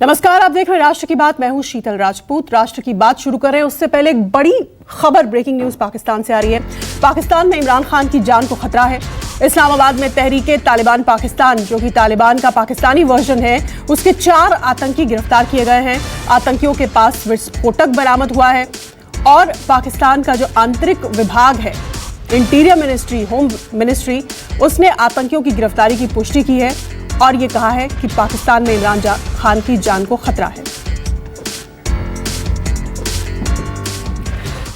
नमस्कार, आप देख रहे हैं राष्ट्र की बात। मैं हूं शीतल राजपूत। राष्ट्र की बात शुरू कर रहे हैं उससे पहले एक बड़ी खबर, ब्रेकिंग न्यूज पाकिस्तान से आ रही है। पाकिस्तान में इमरान खान की जान को खतरा है। इस्लामाबाद में तहरीके तालिबान पाकिस्तान, जो कि तालिबान का पाकिस्तानी वर्जन है, उसके 4 आतंकी गिरफ्तार किए गए हैं। आतंकियों के पास विस्फोटक बरामद हुआ है और पाकिस्तान का जो आंतरिक विभाग है, इंटीरियर मिनिस्ट्री, होम मिनिस्ट्री, उसने आतंकियों की गिरफ्तारी की पुष्टि की है और ये कहा है कि पाकिस्तान में इमरान खान की जान को खतरा है।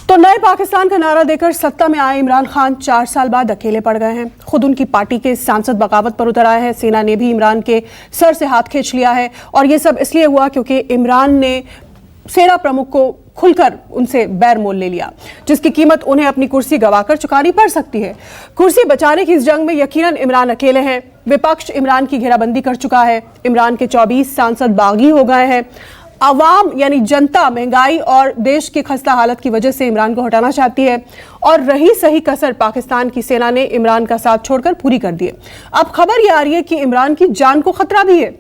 तो नए पाकिस्तान का नारा देकर सत्ता में आए इमरान खान 4 साल बाद अकेले पड़ गए हैं। खुद उनकी पार्टी के सांसद बगावत पर उतर आए हैं। सेना ने भी इमरान के सर से हाथ खींच लिया है और ये सब इसलिए हुआ क्योंकि इमरान ने सेना प्रमुख को खुलकर उनसे बैर मोल ले लिया, जिसकी कीमत उन्हें अपनी कुर्सी गंवाकर चुकानी पड़ सकती है। कुर्सी बचाने की इस जंग में यकीनन इमरान अकेले हैं। विपक्ष इमरान की घेराबंदी कर चुका है। इमरान के 24 सांसद बागी हो गए हैं। आवाम यानी जनता महंगाई और देश की खस्ता हालत की वजह से इमरान को हटाना चाहती है और रही सही कसर पाकिस्तान की सेना ने इमरान का साथ छोड़कर पूरी कर दी है। अब खबर यह आ रही है कि इमरान की जान को खतरा भी है।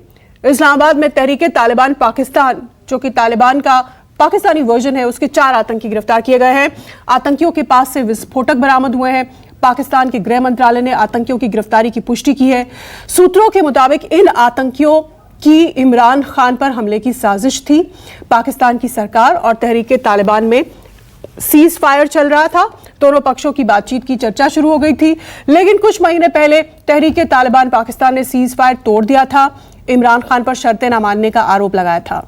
इस्लामाबाद में तहरीके तालिबान पाकिस्तान, जो कि तालिबान का पाकिस्तानी वर्जन है, उसके 4 आतंकी गिरफ्तार किए गए हैं। आतंकियों के पास से विस्फोटक बरामद हुए हैं। पाकिस्तान के गृह मंत्रालय ने आतंकियों की गिरफ्तारी की पुष्टि की है। सूत्रों के मुताबिक इन आतंकियों की इमरान खान पर हमले की साजिश थी। पाकिस्तान की सरकार और तहरीके तालिबान में सीज फायर चल रहा था। दोनों पक्षों की बातचीत की चर्चा शुरू हो गई थी, लेकिन कुछ महीने पहले तहरीके तालिबान पाकिस्तान ने सीज फायर तोड़ दिया था। इमरान खान पर शर्तें न मानने का आरोप लगाया था।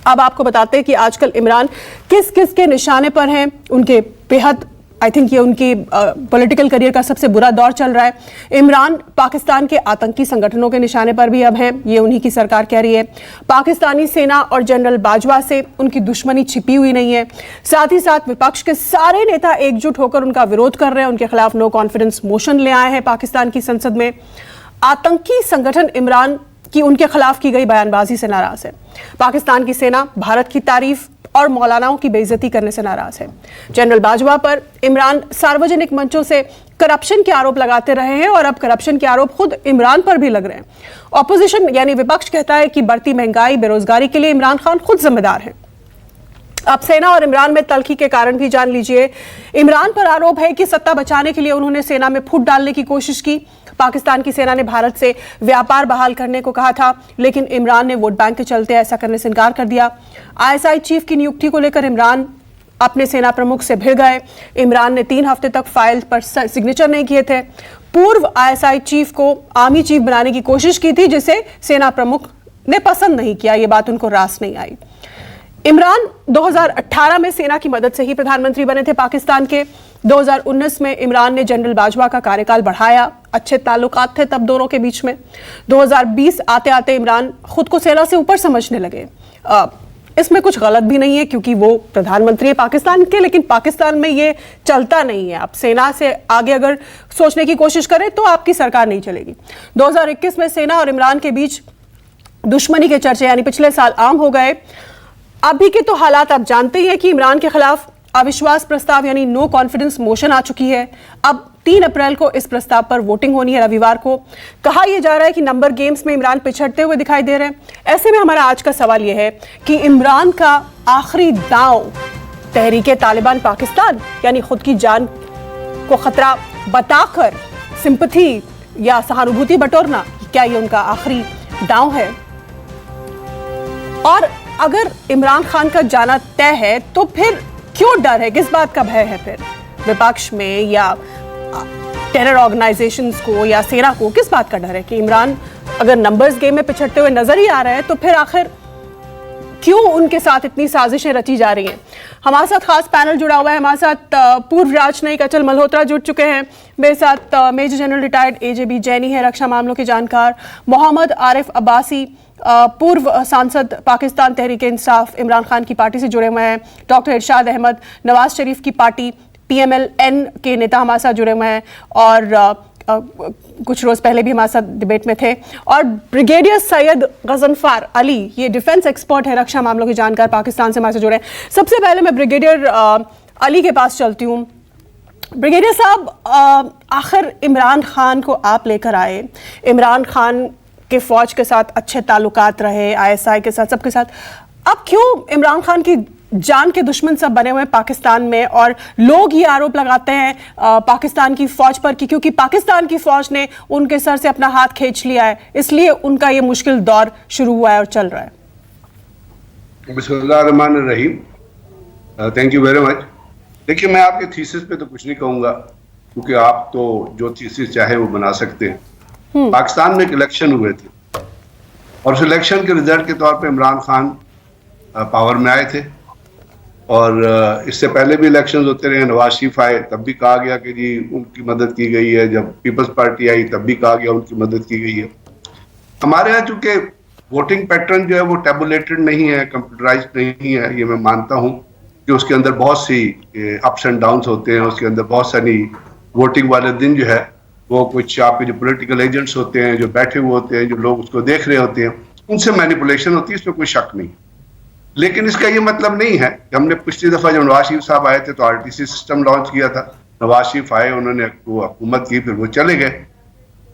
अब आपको बताते हैं कि आजकल इमरान किस किस के निशाने पर हैं। उनके बेहद, आई थिंक ये उनकी पॉलिटिकल करियर का सबसे बुरा दौर चल रहा है। इमरान पाकिस्तान के आतंकी संगठनों के निशाने पर भी अब हैं। ये उन्हीं की सरकार कह रही है। पाकिस्तानी सेना और जनरल बाजवा से उनकी दुश्मनी छिपी हुई नहीं है। साथ ही साथ विपक्ष के सारे नेता एकजुट होकर उनका विरोध कर रहे हैं। उनके खिलाफ नो कॉन्फिडेंस मोशन ले आए हैं पाकिस्तान की संसद में। आतंकी संगठन इमरान की उनके खिलाफ की गई बयानबाजी से नाराज है। पाकिस्तान की सेना भारत की तारीफ और मौलानाओं की बेइज्जती करने से नाराज है। जनरल बाजवा पर इमरान सार्वजनिक मंचों से करप्शन के आरोप लगाते रहे हैं और अब करप्शन के आरोप खुद इमरान पर भी लग रहे हैं। ऑपोजिशन यानी विपक्ष कहता है कि बढ़ती महंगाई, बेरोजगारी के लिए इमरान खान खुद जिम्मेदार है। अब सेना और इमरान में तल्खी के कारण भी जान लीजिए। इमरान पर आरोप है कि सत्ता बचाने के लिए उन्होंने सेना में फूट डालने की कोशिश की। पाकिस्तान की सेना ने भारत से व्यापार बहाल करने को कहा था, लेकिन इमरान ने वोट बैंक के चलते ऐसा करने से इनकार कर दिया। आईएसआई चीफ की नियुक्ति को लेकर इमरान अपने सेना प्रमुख से भिड़ गए। इमरान ने 3 हफ्ते तक फाइल पर सिग्नेचर नहीं किए थे। पूर्व आईएसआई चीफ को आर्मी चीफ बनाने की कोशिश की थी, जिसे सेना प्रमुख ने पसंद नहीं किया। ये बात उनको रास नहीं आई। इमरान 2018 में सेना की मदद से ही प्रधानमंत्री बने थे पाकिस्तान के। 2019 में इमरान ने जनरल बाजवा का कार्यकाल बढ़ाया। अच्छे ताल्लुकात थे तब दोनों के बीच में। 2020 आते आते इमरान खुद को सेना से ऊपर समझने लगे। इसमें कुछ गलत भी नहीं है क्योंकि वो प्रधानमंत्री है पाकिस्तान के, लेकिन पाकिस्तान में ये चलता नहीं है। आप सेना से आगे अगर सोचने की कोशिश करें तो आपकी सरकार नहीं चलेगी। 2021 में सेना और इमरान के बीच दुश्मनी के चर्चे यानी पिछले साल आम हो गए। अभी के तो हालात आप जानते ही हैं कि इमरान के खिलाफ अविश्वास प्रस्ताव यानी नो कॉन्फिडेंस मोशन आ चुकी है। अब 3 अप्रैल को इस प्रस्ताव पर वोटिंग होनी है, रविवार को। कहा यह जा रहा है कि नंबर गेम्स में इमरान पिछड़ते हुए दिखाई दे रहे हैं। ऐसे में हमारा आज का सवाल यह है कि इमरान का आखिरी दांव तहरीके तालिबान पाकिस्तान यानी खुद की जान को खतरा बताकर सिंपैथी या सहानुभूति बटोरना, क्या ये उनका आखिरी दांव है? और अगर इमरान खान का जाना तय है तो फिर क्यों डर है, किस बात का भय है? फिर विपक्ष में या टेरर ऑर्गेनाइजेशंस को या सेना को किस बात का डर है कि इमरान अगर नंबर्स गेम में पिछड़ते हुए नजर ही आ रहे हैं तो फिर आखिर क्यों उनके साथ इतनी साजिशें रची जा रही हैं? हमारे साथ खास पैनल जुड़ा हुआ है। हमारे साथ पूर्व राजनयिक अचल मल्होत्रा जुड़ चुके हैं। मेरे साथ मेजर जनरल रिटायर्ड एजेबी जैनी है, रक्षा मामलों के जानकार। मोहम्मद आरिफ अब्बासी, पूर्व सांसद पाकिस्तान तहरीक इंसाफ इमरान खान की पार्टी से जुड़े हुए हैं। डॉक्टर इरशाद अहमद, नवाज शरीफ की पार्टी PMLN के नेता हमारे साथ जुड़े हुए हैं और कुछ रोज पहले भी हमारे साथ डिबेट में थे। और ब्रिगेडियर सैयद गजनफार अली, ये डिफेंस एक्सपर्ट है, रक्षा मामलों के जानकार, पाकिस्तान से हमारे से जुड़े हैं। सबसे पहले मैं ब्रिगेडियर अली के पास चलती हूँ। ब्रिगेडियर साहब, आखिर इमरान खान को आप लेकर आए। इमरान खान के फौज के साथ अच्छे ताल्लुकात रहे, ISI के साथ, सबके साथ। अब क्यों इमरान खान की जान के दुश्मन सब बने हुए हैं पाकिस्तान में, और लोग ये आरोप लगाते हैं पाकिस्तान की फौज पर कि क्योंकि पाकिस्तान की फौज ने उनके सर से अपना हाथ खींच लिया है, इसलिए उनका ये मुश्किल दौर शुरू हुआ है और चल रहा है। बिस्मिल्लाहिर्रहमानिर्रहीम, थैंक यू वेरी मच। देखिए, मैं आपके थीसिस पे तो कुछ नहीं कहूंगा, क्योंकि आप तो जो थीसिस चाहे वो बना सकते हैं। पाकिस्तान में एक इलेक्शन हुए थे और उस इलेक्शन के रिजल्ट के तौर पे इमरान खान पावर में आए थे, और इससे पहले भी इलेक्शंस होते रहे। नवाज शरीफ आए तब भी कहा गया कि जी उनकी मदद की गई है, जब पीपल्स पार्टी आई तब भी कहा गया उनकी मदद की गई है। हमारे यहाँ चूंकि वोटिंग पैटर्न जो है वो टेबुलेटेड नहीं है, कंप्यूटराइज्ड नहीं है, ये मैं मानता हूँ कि उसके अंदर बहुत सी अप्स एंड डाउन्स होते हैं, उसके अंदर बहुत सारी वोटिंग वाले दिन जो है वो कुछ आपके जो पॉलिटिकल एजेंट्स होते हैं, जो बैठे हुए होते हैं, जो लोग उसको देख रहे होते हैं, उनसे मैनिपुलेशन होती है, इसमें कोई शक नहीं। लेकिन इसका ये मतलब नहीं है कि हमने पिछली दफा जब नवाज शरीफ साहब आए थे तो RTC सिस्टम लॉन्च किया था, नवाज शरीफ आए, उन्होंने हुकूमत की, फिर वो चले गए।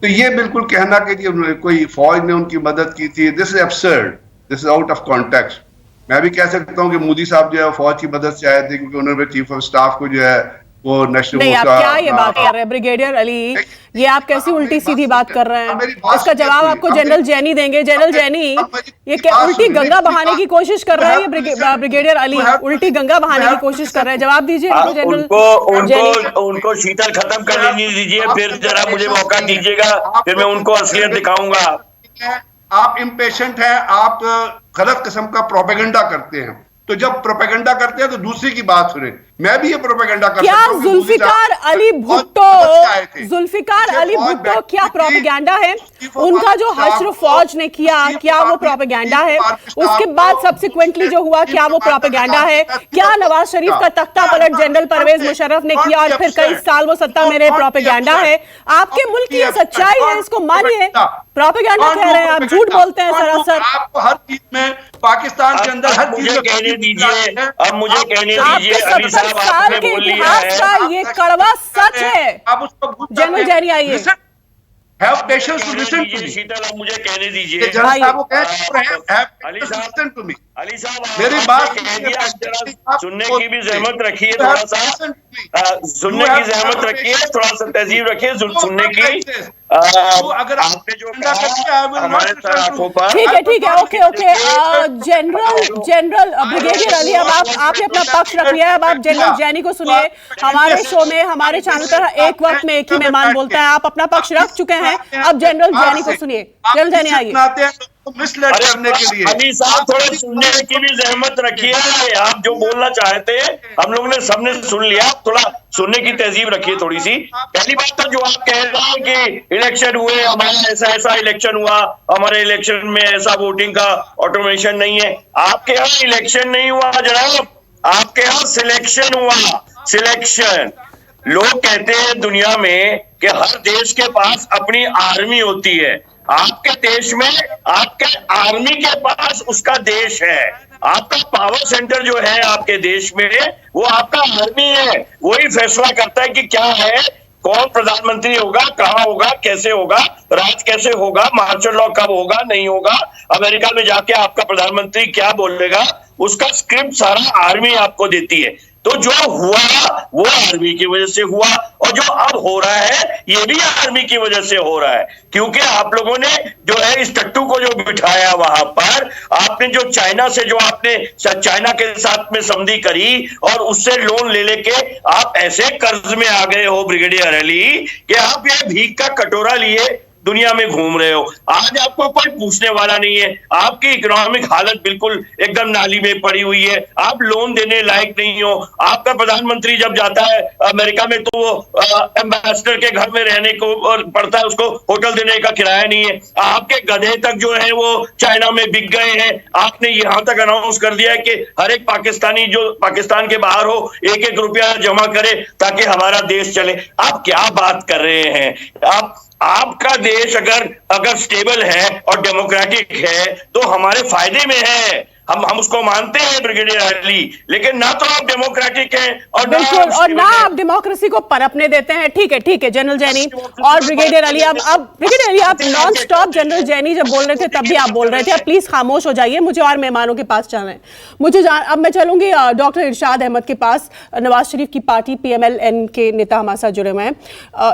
तो ये बिल्कुल कहना कि जी कोई फौज ने उनकी मदद की थी, this is absurd, this is out of context. मैं भी कह सकता हूँ कि मोदी साहब जो है फौज की मदद से आए थे, क्योंकि उन्होंने चीफ ऑफ स्टाफ को जो है वो नेशनल नहीं, आप क्या ये बात कर रहे हैं ब्रिगेडियर अली, ये आप कैसी उल्टी सीधी बात कर रहे हैं? इसका जवाब आपको जनरल जैनी देंगे। जनरल जैनी, ये क्या उल्टी गंगा बहाने की कोशिश कर रहे हैं ये ब्रिगेडियर अली? उल्टी गंगा बहाने की कोशिश कर रहे हैं, जवाब दीजिए जनरल। उनको शीतल खत्म कर लेने दीजिए, फिर जरा मुझे मौका दीजिएगा, फिर मैं उनको असलियत दिखाऊंगा। आप इम्पेशेंट हैं, आप गलत किस्म का प्रोपेगेंडा करते हैं, तो जब प्रोपेगेंडा करते हैं तो दूसरी की बात सुने। मैं भी ये प्रोपेगेंडा कर क्या जुल्फिकार अली भुट्टो क्या प्रोपेगेंडा है? उनका जो हश्र फौज ने किया, क्या वो प्रोपेगेंडा है? उसके बाद सब्सिक्वेंटली जो हुआ, क्या वो प्रोपेगेंडा है? क्या नवाज शरीफ का तख्ता पलट जनरल परवेज मुशर्रफ ने किया और फिर कई साल वो सत्ता में रहे, प्रोपेगेंडा है? आपके मुल्क की ये सच्चाई है, इसको मानिए। प्रोपेगेंडा कह रहे हैं आप, झूठ बोलते हैं सरासर। आपको हर चीज में पाकिस्तान के अंदर हर चीज कहने दीजिए, अब मुझे कहने दीजिए। अली साहब साल के इतिहास का ये कड़वा सच है। जनरल जैनी आइए। Have patience to listen to me. शीतल, अब मुझे कहने दीजिए। अली साहब, मेरी बात सुनने की भी जहमत रखिए, थोड़ा सा सुनने की जहमत रखिए, थोड़ा सा तहजीब रखिए सुनने की। अगर आपने जो कहा ठीक है, ओके। जनरल ब्रिगेडियर अली, अब आपने अपना पक्ष रख लिया है, अब आप जनरल जैनी को सुनिए। हमारे शो में, हमारे चैनल पर एक वक्त में एक ही मेहमान बोलता है, आप अपना पक्ष रख चुके हैं, अब जनरल जैनी को सुनिए। जनरल जैनी आइए। मिसलीड करने के लिए अली साहब, थोड़े सुनने की भी जहमत रखिए। आप जो बोलना चाहते हैं हम लोगों ने सबने सुन लिया, थोड़ा सुनने की तहजीब रखिए थोड़ी सी। पहली बात तो जो आप कह रहे हैं कि इलेक्शन हुए, हमारे ऐसा इलेक्शन हुआ, हमारे इलेक्शन में ऐसा वोटिंग का ऑटोमेशन नहीं है। आपके यहाँ इलेक्शन नहीं हुआ जनाब, आपके यहाँ सिलेक्शन हुआ। सिलेक्शन, लोग कहते हैं दुनिया में कि हर देश के पास अपनी आर्मी होती है। आपके देश में आपके आर्मी के पास उसका देश है। आपका पावर सेंटर जो है आपके देश में, वो आपका आर्मी है। वही फैसला करता है कि क्या है, कौन प्रधानमंत्री होगा, कहाँ होगा, कैसे होगा, राज कैसे होगा, मार्शल लॉ कब होगा, नहीं होगा, अमेरिका में जाके आपका प्रधानमंत्री क्या बोलेगा, उसका स्क्रिप्ट सारा आर्मी आपको देती है। तो जो हुआ वो आर्मी की वजह से हुआ, और जो अब हो रहा है ये भी आर्मी की वजह से हो रहा है। क्योंकि आप लोगों ने जो है इस टट्टू को जो बिठाया वहां पर, आपने जो चाइना से जो आपने चाइना के साथ में संधि करी और उससे लोन ले लेके आप ऐसे कर्ज में आ गए हो ब्रिगेडियर अली कि आप ये भीख का कटोरा लिए दुनिया में घूम रहे हो। आज आपको कोई पूछने वाला नहीं है, आपकी इकोनॉमिक हालत बिल्कुल एकदम नाली में पड़ी हुई है, आप लोन देने लायक नहीं हो। आपका प्रधानमंत्री जब जाता है अमेरिका में तो वो एम्बेसडर के घर में रहने को पड़ता है, उसको होटल देने का किराया नहीं है। आपके गधे तक जो है वो चाइना में बिक गए हैं। आपने यहां तक अनाउंस कर दिया है कि हर एक पाकिस्तानी जो पाकिस्तान के बाहर हो 1-1 रुपया जमा करे ताकि हमारा देश चले। आप क्या बात कर रहे हैं? आपका देश अगर स्टेबल है और डेमोक्रेटिक है तो हमारे फायदे में है। हम उसको मानते हैं ब्रिगेडियर अली, लेकिन ना तो आप डेमोक्रेटिक हैं और बिल्कुल, और ना आप डेमोक्रेसी को पनपने देते हैं। ठीक है जनरल जैनी और ब्रिगेडियर अली, अब ब्रिगेडियर अली आप नॉन स्टॉप जनरल जैनी जब बोल रहे थे तब भी आप बोल रहे थे, अब प्लीज खामोश हो जाइए, मुझे और मेहमानों के पास जाना है। अब मैं चलूंगी डॉक्टर इरशाद अहमद के पास, नवाज शरीफ की पार्टी PMLN के नेता हमारे साथ जुड़े हुए हैं।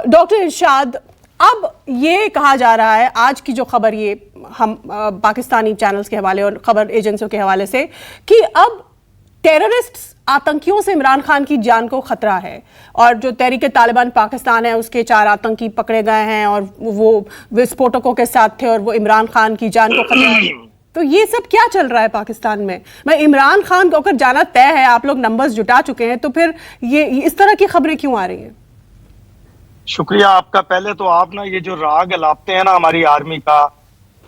डॉक्टर इरशाद, अब ये कहा जा रहा है, आज की जो खबर ये हम पाकिस्तानी चैनल्स के हवाले और खबर एजेंसियों के हवाले से, कि अब टेररिस्ट आतंकियों से इमरान खान की जान को खतरा है, और जो तहरीक तालिबान पाकिस्तान है उसके 4 आतंकी पकड़े गए हैं और वो विस्फोटकों के साथ थे और वो इमरान खान की जान को खतरा है। तो ये सब क्या चल रहा है पाकिस्तान में? मैं इमरान खान को अगर जाना तय है, आप लोग नंबर्स जुटा चुके हैं, तो फिर ये इस तरह की खबरें क्यों आ रही हैं? शुक्रिया आपका। पहले तो आप ना ये जो राग अलापते हैं ना हमारी आर्मी का,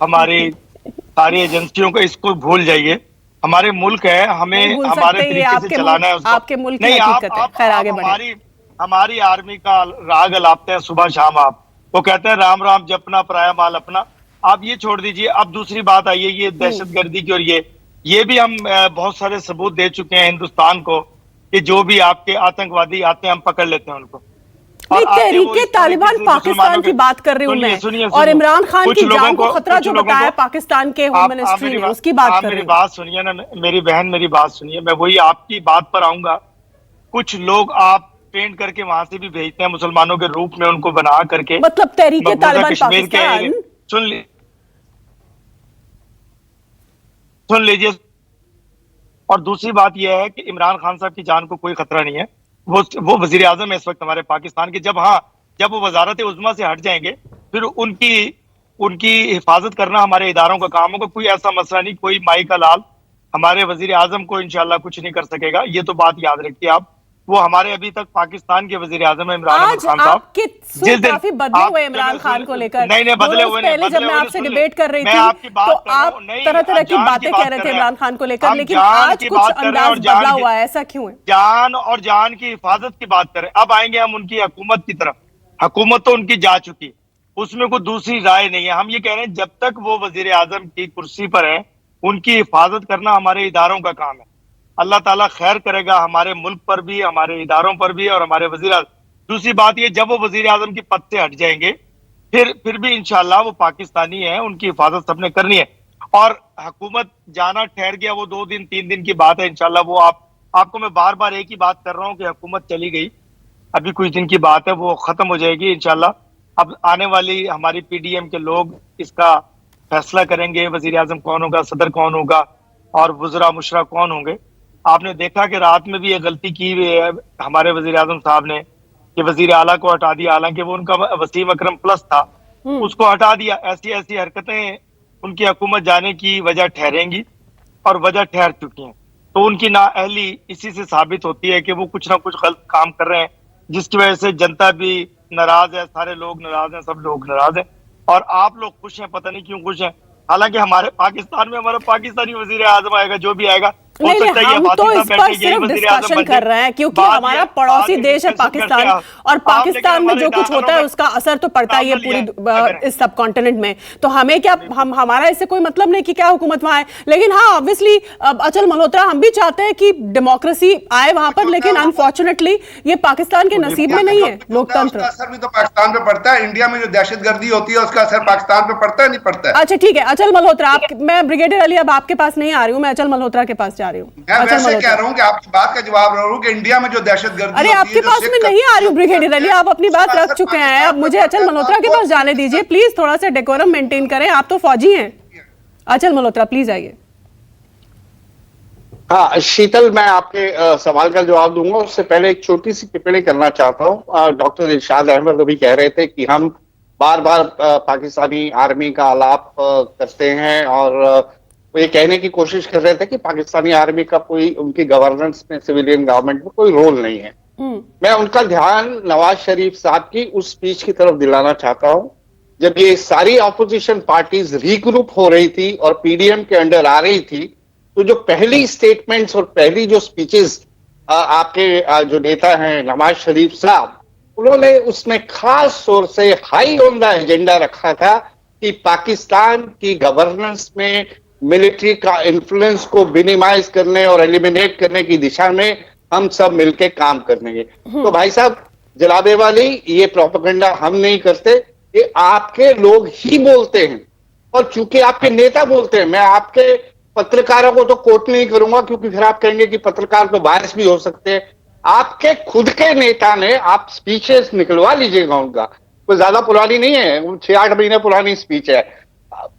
हमारी सारी एजेंसियों का, इसको भूल जाइए। हमारे मुल्क है, हमें हमारे तरीके से चलाना है उसको। आपके मुल्क की हकीकत है। खैर आगे बढ़े। हमारी आर्मी का राग अलापते हैं सुबह शाम। आप वो कहते हैं राम राम जपना पराया माल अपना। आप ये छोड़ दीजिए। अब दूसरी बात आई है ये दहशतगर्दी की, और ये भी हम बहुत सारे सबूत दे चुके हैं हिंदुस्तान को कि जो भी आपके आतंकवादी आते हैं हम पकड़ लेते हैं उनको। तहरीक तालिबान पाकिस्तान की बात कर रही हूँ मैं, और इमरान खान की जान को खतरा जो बताया पाकिस्तान के होम मिनिस्ट्री ने, उसकी बात कर रही हूँ। मेरी बात सुनिए ना मेरी बहन, मेरी बात सुनिए, मैं वही आपकी बात पर आऊंगा। कुछ लोग आप ट्रेन करके वहां से भी भेजते हैं मुसलमानों के रूप में, उनको बना करके, मतलब तहरीक तालिबान पाकिस्तान। सुन लीजिए। और दूसरी बात यह है कि इमरान खान साहब की जान को कोई खतरा नहीं है। वो वजीर आजम है इस वक्त हमारे पाकिस्तान के। जब वो वजारत उज़्मा से हट जाएंगे फिर उनकी हिफाजत करना हमारे इदारों का काम होगा। कोई ऐसा मसला नहीं, कोई माई का लाल हमारे वजीर आजम को इंशाल्लाह कुछ नहीं कर सकेगा। ये तो बात याद रखिए आप। वो हमारे अभी तक पाकिस्तान के वजीर आजम है इमरान खान साहब। जिस दिन काफी बदले हुए इमरान खान को लेकर, नहीं बदले हुए पहले जब मैं आपसे डिबेट कर रही थी तो आप तरह तरह की बातें कह रहे थे इमरान खान को लेकर, लेकिन आज कुछ अंदाज बदला हुआ है, ऐसा क्यों है? जान और जान की हिफाजत की बात करें। अब आएंगे हम उनकी हुकूमत की तरफ। हुकूमत तो उनकी जा चुकी, उसमें कोई दूसरी राय नहीं है। हम ये कह रहे हैं जब तक वो वजीर आजम की कुर्सी पर है उनकी हिफाजत करना हमारे इदारों का काम है। अल्लाह ताला खैर करेगा हमारे मुल्क पर भी, हमारे इदारों पर भी और हमारे वजीर आजम। दूसरी बात ये, जब वो वजीर आजम की पद से हट जाएंगे फिर भी इंशाल्लाह वो पाकिस्तानी है, उनकी हिफाजत सबने करनी है। और हुकूमत जाना ठहर गया, वो 2 दिन 3 दिन की बात है इंशाल्लाह। वो आपको मैं बार बार एक ही बात कर रहा हूँ कि हुकूमत चली गई, अभी कुछ दिन की बात है, वो खत्म हो जाएगी इंशाल्लाह। अब आने वाली हमारी PDM के लोग इसका फैसला करेंगे, वजीर आजम कौन होगा, सदर कौन होगा और वज़रा मुशरा कौन होंगे। आपने देखा कि रात में भी ये गलती की हुई है हमारे वजीर आजम साहब ने कि वजीर आला को हटा दिया, हालांकि वो उनका वसीम अकरम प्लस था, उसको हटा दिया। ऐसी हरकतें उनकी हुकूमत जाने की वजह ठहरेंगी और वजह ठहर चुकी हैं। तो उनकी नाअहली इसी से साबित होती है कि वो कुछ ना कुछ गलत काम कर रहे हैं, जिसकी वजह से जनता भी नाराज है, सारे लोग नाराज हैं, सब लोग नाराज हैं और आप लोग खुश हैं। पता नहीं क्यों खुश हैं। हालांकि हमारे पाकिस्तान में हमारा पाकिस्तानी वजीर आजम आएगा, जो भी आएगा। नहीं, हम तो इस पर सिर्फ डिस्कशन कर रहे हैं क्योंकि हमारा पड़ोसी देश है पाकिस्तान, और पाकिस्तान में जो कुछ होता है उसका असर तो पड़ता ही है पूरी इस सब कॉन्टिनेंट में। तो हमें क्या, हमारा इससे कोई मतलब नहीं कि क्या हुकूमत वहां है। लेकिन हाँ, ऑब्वियसली अचल मल्होत्रा, हम भी चाहते हैं कि डेमोक्रेसी आए वहां पर, लेकिन अनफॉर्चुनेटली ये पाकिस्तान के नसीब में नहीं है लोकतंत्र। असर भी तो पाकिस्तान पे पड़ता है। इंडिया में जो दहशतगर्दी होती है उसका असर पाकिस्तान पे पड़ता है, नहीं पड़ता है? अच्छा ठीक है अचल मल्होत्रा, मैं ब्रिगेडियर अली अब आपके पास नहीं आ रही हूँ, मैं अचल मल्होत्रा के पास जा रही हूँ। मैं वैसे कह रहा हूँ कि आपकी बात का जवाब रहा हूँ कि इंडिया में जो दहशतगर्दी, अरे आपके पास में नहीं आ रही हूँ ब्रिगेडियर अली, आप अपनी बात रख चुके हैं। अब मुझे अचल मल्होत्रा के पास जाने दीजिए प्लीज, थोड़ा सा डेकोरम मेंटेन करें, आप तो फौजी हैं। अचल मल्होत्रा प्लीज आइए। हाँ शीतल, मैं आपके सवाल का जवाब दूंगा, उससे पहले एक छोटी सी टिप्पणी करना चाहता हूँ। डॉक्टर इरशाद अहमद अभी कह रहे थे कि हम बार बार पाकिस्तानी आर्मी का आलाप करते हैं और वो ये कहने की कोशिश कर रहे थे कि पाकिस्तानी आर्मी का कोई उनकी गवर्नेंस में, सिविलियन गवर्नमेंट में कोई रोल नहीं है। मैं उनका ध्यान नवाज शरीफ साहब की उस स्पीच की तरफ दिलाना चाहता हूं जब ये सारी ऑपोजिशन पार्टीज रीग्रुप हो रही थी और PDM के अंडर आ रही थी। तो जो पहली स्टेटमेंट्स और पहली जो स्पीचेस आपके जो नेता हैं नवाज शरीफ साहब, उन्होंने उसमें खास तौर से हाई ऑन द एजेंडा रखा था कि पाकिस्तान की गवर्नेंस में मिलिट्री का इन्फ्लुएंस को मिनिमाइज करने और एलिमिनेट करने की दिशा में हम सब मिलके काम करेंगे। तो भाई साहब, जनाबे वाली, ये प्रोपेगेंडा हम नहीं करते, ये आपके लोग ही बोलते हैं, और चूंकि आपके नेता बोलते हैं, मैं आपके पत्रकारों को तो कोट नहीं करूंगा क्योंकि फिर आप कहेंगे कि पत्रकार तो बायस भी हो सकते हैं। आपके खुद के नेता ने, आप स्पीचेस निकलवा लीजिएगा उनका, कोई ज्यादा पुरानी नहीं है, 6-8 महीने पुरानी स्पीच है,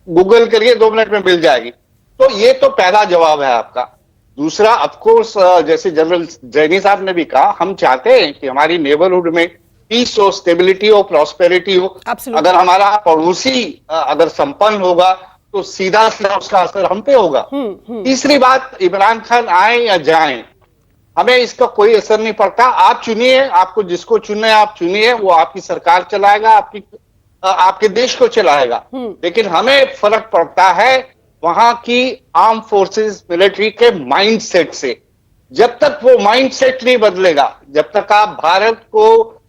गूगल करिए 2 मिनट में मिल जाएगी। तो ये तो पहला जवाब है आपका। दूसरा, ऑफ कोर्स, जैसे जनरल जैनी साहब ने भी कहा, हम चाहते हैं कि हमारी नेबरहुड में पीस हो, स्टेबिलिटी हो, प्रॉस्पेरिटी हो। Absolutely. अगर हमारा पड़ोसी अगर संपन्न होगा तो सीधा सीधा उसका असर हम पे होगा। तीसरी बात, इमरान खान आए या जाएं, हमें इसका कोई असर नहीं पड़ता। आप चुनिए, आपको जिसको चुनना है आप चुनिए, वो आपकी सरकार चलाएगा, आपके देश को चलाएगा। लेकिन हमें फर्क पड़ता है वहां की आर्म फोर्सेस, मिलिट्री के माइंडसेट से। जब तक वो माइंडसेट नहीं बदलेगा, जब तक आप भारत को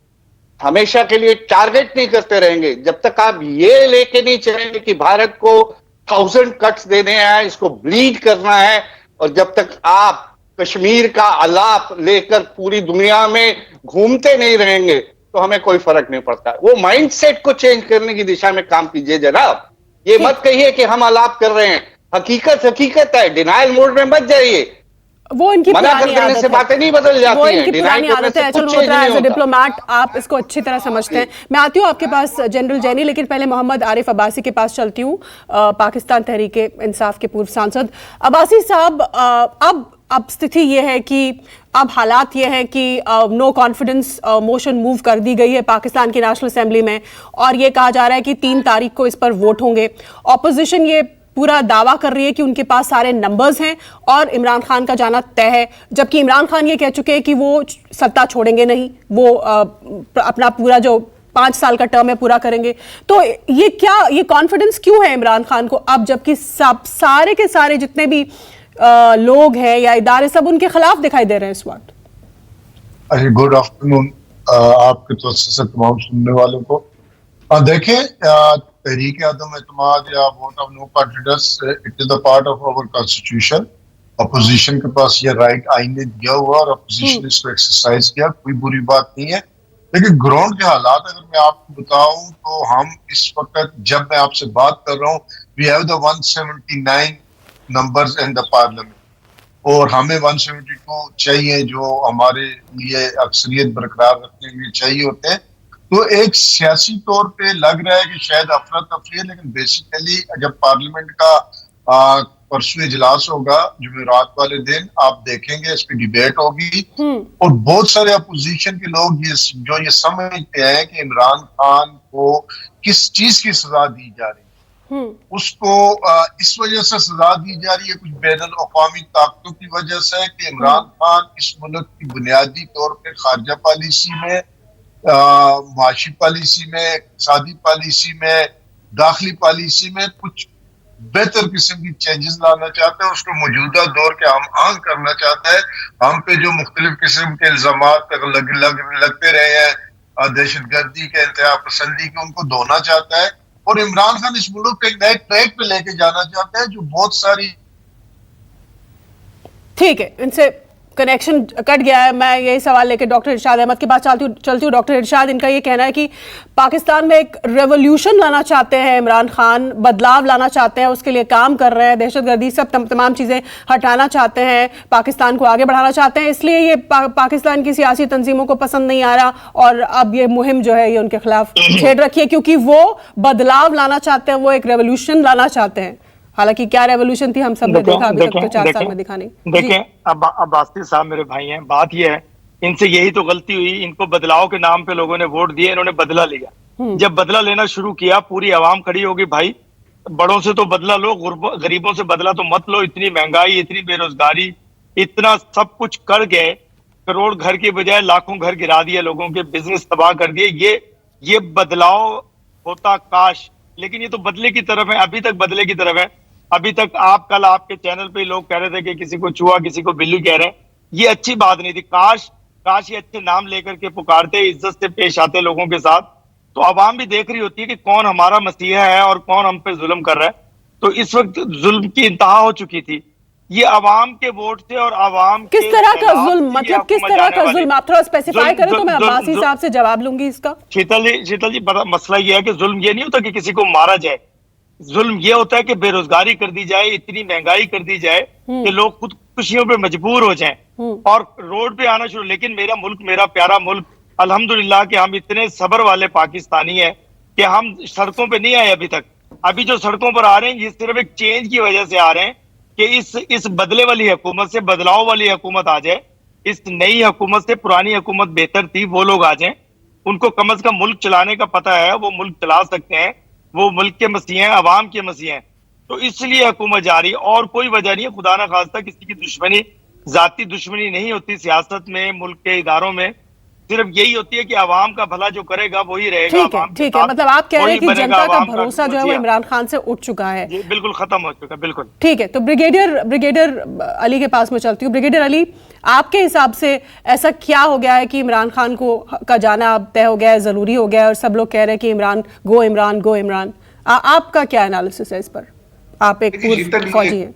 हमेशा के लिए टारगेट नहीं करते रहेंगे, जब तक आप ये लेके नहीं चलेंगे कि भारत को 1000 कट्स देने हैं, इसको ब्लीड करना है, और जब तक आप कश्मीर का आलाप लेकर पूरी दुनिया में घूमते नहीं रहेंगे, तो हमें कोई फर्क नहीं पड़ता। वो माइंडसेट को चेंज करने की दिशा में काम कीजिए जनाब। ये मत कहिए कि हम आलाप कर रहे हैं, हकीकत हकीकत है, डिनायल मोड में मत जाइए। वो इनकी मना पुरानी कर देने आदत से है। बातें नहीं बदल जाती वो हैं, इनकी डिनाई पुरानी करने आदत से है। कुछ चलो चेंज एज नहीं ए होता। डिप्लोमैट आप इसको अच्छी तरह समझते हैं। मैं आती हूँ आपके पास जनरल जैनी, लेकिन पहले मोहम्मद आरिफ अब्बासी के पास चलती हूँ, पाकिस्तान तहरीक इंसाफ के पूर्व सांसद। अब्बासी साहब, अब स्थिति ये है कि अब हालात ये हैं कि नो कॉन्फिडेंस मोशन मूव कर दी गई है पाकिस्तान की नेशनल असेंबली में, और ये कहा जा रहा है कि 3 तारीख को इस पर वोट होंगे। ऑपोजिशन ये पूरा दावा कर रही है कि उनके पास सारे नंबर्स हैं और इमरान खान का जाना तय है, जबकि इमरान खान ये कह चुके हैं कि वो सत्ता छोड़ेंगे नहीं, वो अपना पूरा जो 5 साल का टर्म है पूरा करेंगे। तो ये कॉन्फिडेंस क्यों है इमरान खान को अब, जबकि सारे के सारे जितने भी लोग हैं या इदारे सब उनके खिलाफ दिखाई दे रहे हैं इस वक्त? अरे गुड आफ्टरनून आपके तो तमाम सुनने वालों को। देखें, तहरीक आदम एतमाद या vote of no confidence, it is the part of our constitution. Opposition के पास ये राइट आइन ने दिया हुआ और अपोजिशन इसको एक्सरसाइज किया, कोई बुरी बात नहीं है। लेकिन ग्राउंड के हालात अगर मैं आपको बताऊं तो हम इस वक्त जब मैं आपसे बात कर रहा हूँ, we have the 179 numbers in the parliament, और हमें 172 चाहिए जो हमारे लिए अक्सरियत बरकरार रखने के लिए चाहिए होते हैं। तो एक सियासी तौर पे लग रहा है कि शायद अफरा तफरी है, लेकिन बेसिकली जब पार्लियामेंट का परसों इजलास होगा जुमेरात वाले दिन, आप देखेंगे इस पे डिबेट होगी, और बहुत सारे अपोजिशन के लोग जो ये समझते हैं कि इमरान खान को किस चीज की सजा दी जा रही है, उसको इस वजह से सजा दी जा रही है कुछ बैनुल अक़वामी ताकतों की वजह से, कि इमरान खान इस मुल्क की बुनियादी तौर पे खारजा पॉलिसी में, माशी पॉलिसी में, इक़्तिसादी पॉलिसी में, दाखिली पॉलिसी में कुछ बेहतर किस्म की चेंजेस लाना चाहते हैं, उसको मौजूदा दौर के हम आंग करना चाहता है। हम पे जो मुख्तलिफ किस्म के इल्जामात लगते रहे हैं, दहशत गर्दी के, इंतहा पसंदी के, उनको धोना चाहता है, और इमरान खान इस मुल्क को एक नए ट्रैक पे लेके जाना चाहता है जो बहुत सारी। ठीक है, इनसे कनेक्शन कट गया है। मैं यही सवाल लेकर डॉक्टर इरशाद अहमद के पास चलती हूँ। डॉक्टर इरशाद, इनका ये कहना है कि पाकिस्तान में एक रेवोल्यूशन लाना चाहते हैं इमरान खान, बदलाव लाना चाहते हैं, उसके लिए काम कर रहे हैं, दहशतगर्दी सब तमाम चीज़ें हटाना चाहते हैं, पाकिस्तान को आगे बढ़ाना चाहते हैं, इसलिए ये पाकिस्तान की सियासी तंजीमों को पसंद नहीं आ रहा और अब ये मुहिम जो है ये उनके खिलाफ छेड़ रखी है, क्योंकि वो बदलाव लाना चाहते हैं, वो एक रेवोल्यूशन लाना चाहते हैं। हालांकि क्या रेवोल्यूशन थी हम सब ने देखा, अभी तक तो 4 साल में दिखा नहीं। देखें, अब अब्बासी साहब मेरे भाई हैं, बात ये है, इनसे यही तो गलती हुई, इनको बदलाव के नाम पे लोगों ने वोट दिए, इन्होंने बदला लिया। जब बदला लेना शुरू किया, पूरी आवाम खड़ी होगी, भाई बड़ों से तो बदला लो, गरीबों से बदला तो मत लो, इतनी महंगाई, इतनी बेरोजगारी, इतना सब कुछ कर गए, करोड़ घर के बजाय लाखों घर गिरा दिए, लोगों के बिजनेस तबाह कर दिए। ये बदलाव होता काश, लेकिन ये तो बदले की तरफ है, अभी तक बदले की तरफ है। अभी तक कल आपके चैनल पे लोग कह रहे थे कि किसी को चूहा, किसी को बिल्ली कह रहे हैं, ये अच्छी बात नहीं थी। काश ये अच्छे नाम लेकर के पुकारते, इज्जत से पेश आते लोगों के साथ, तो आवाम भी देख रही होती है कि कौन हमारा मसीहा है और कौन हम पे जुल्म कर रहा है। तो इस वक्त जुल्म की इंतहा हो चुकी थी। ये अवाम के वोट से और अवाम किस के तरह का सैलाब जुल्म, से ये मतलब किस हुकूमत तरह जाने का वाली। जुल्म, आप थोड़ा स्पेसिफाई करें तो मैं अब्बासी जुल्म- साहब से जवाब लूंगी इसका। शीतल जी मसला ये है कि जुल्म ये नहीं होता कि किसी को मारा जाए, जुल्म ये होता है कि बेरोजगारी कर दी जाए, इतनी महंगाई कर दी जाए कि लोग खुदकुशियों पे मजबूर हो जाएं और रोड पे आना शुरू। लेकिन मेरा मुल्क, मेरा प्यारा मुल्क, अल्हम्दुलिल्लाह कि हम इतने सब्र वाले पाकिस्तानी हैं कि हम सड़कों पे नहीं आए अभी तक। अभी जो सड़कों पर आ रहे हैं ये सिर्फ एक चेंज की वजह से आ रहे हैं कि इस बदले वाली हुकूमत से बदलाव वाली हुकूमत आ जाए, इस नई हुकूमत से पुरानी हुकूमत बेहतर थी वो लोग आ जाएं, उनको कम अज कम मुल्क चलाने का पता है, वो मुल्क चला सकते हैं, वो मुल्क के मसीह हैं, अवाम के मसीह हैं। तो इसलिए हुकूमत जा रही है और कोई वजह नहीं है। खुदा ना खास्ता किसी की दुश्मनी, जाती दुश्मनी नहीं होती सियासत में, मुल्क के इदारों में। सिर्फ यही होती है कि अवाम का भला जो करेगा वही रहेगा। ठीक है, अवाम के ठीक है, साथ मतलब आप कह रहे हैं वही कि बनेगा, जनता का अवाम भरोसा जो है वो मसीहा। इमरान खान से उठ चुका है। जी बिल्कुल खत्म हो चुका, बिल्कुल। ठीक है, तो ब्रिगेडियर अली के पास में चलती हूँ। ब्रिगेडियर अली, आपके हिसाब से ऐसा क्या हो गया है कि इमरान खान का जाना अब तय हो गया है, जरूरी हो गया है और सब लोग कह रहे हैं कि इमरान गो इमरान। आपका क्या एनालिसिस है इस पर? आप एक पूर्व फौजी हैं।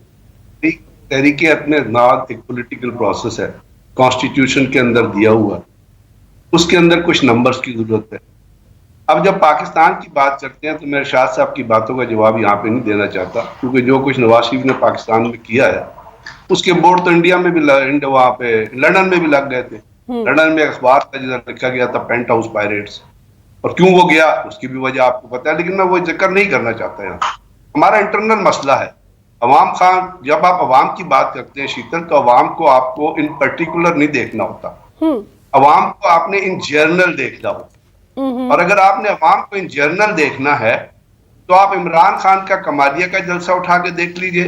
तहरीक अदनाद एक पॉलिटिकल प्रोसेस है, कॉन्स्टिट्यूशन के अंदर दिया हुआ है, उसके अंदर कुछ नंबर्स की जरूरत है। अब जब पाकिस्तान की बात करते हैं तो मैं इरशाद साहब की बातों का जवाब यहाँ पे नहीं देना चाहता, क्योंकि जो कुछ नवाज शरीफ ने पाकिस्तान में किया है उसके बोर्ड तो इंडिया में भी वहाँ पे लंदन में भी लग गए थे। लंदन में अखबार का जिधर लिखा गया था पेंट हाउस पायरेट्स, और क्यों वो गया उसकी भी वजह आपको पता है, लेकिन मैं वो जिक्र नहीं करना चाहता यहाँ। हमारा इंटरनल मसला है। अवाम खान, जब आप अवाम की बात करते हैं शीतल, तो अवाम को आपको इन पर्टिकुलर नहीं देखना होता, अवाम को आपने इन जर्नल देखना होता। और अगर आपने अवाम को इन जर्नल देखना है तो आप इमरान खान का कमालिया का जलसा उठा के देख लीजिए,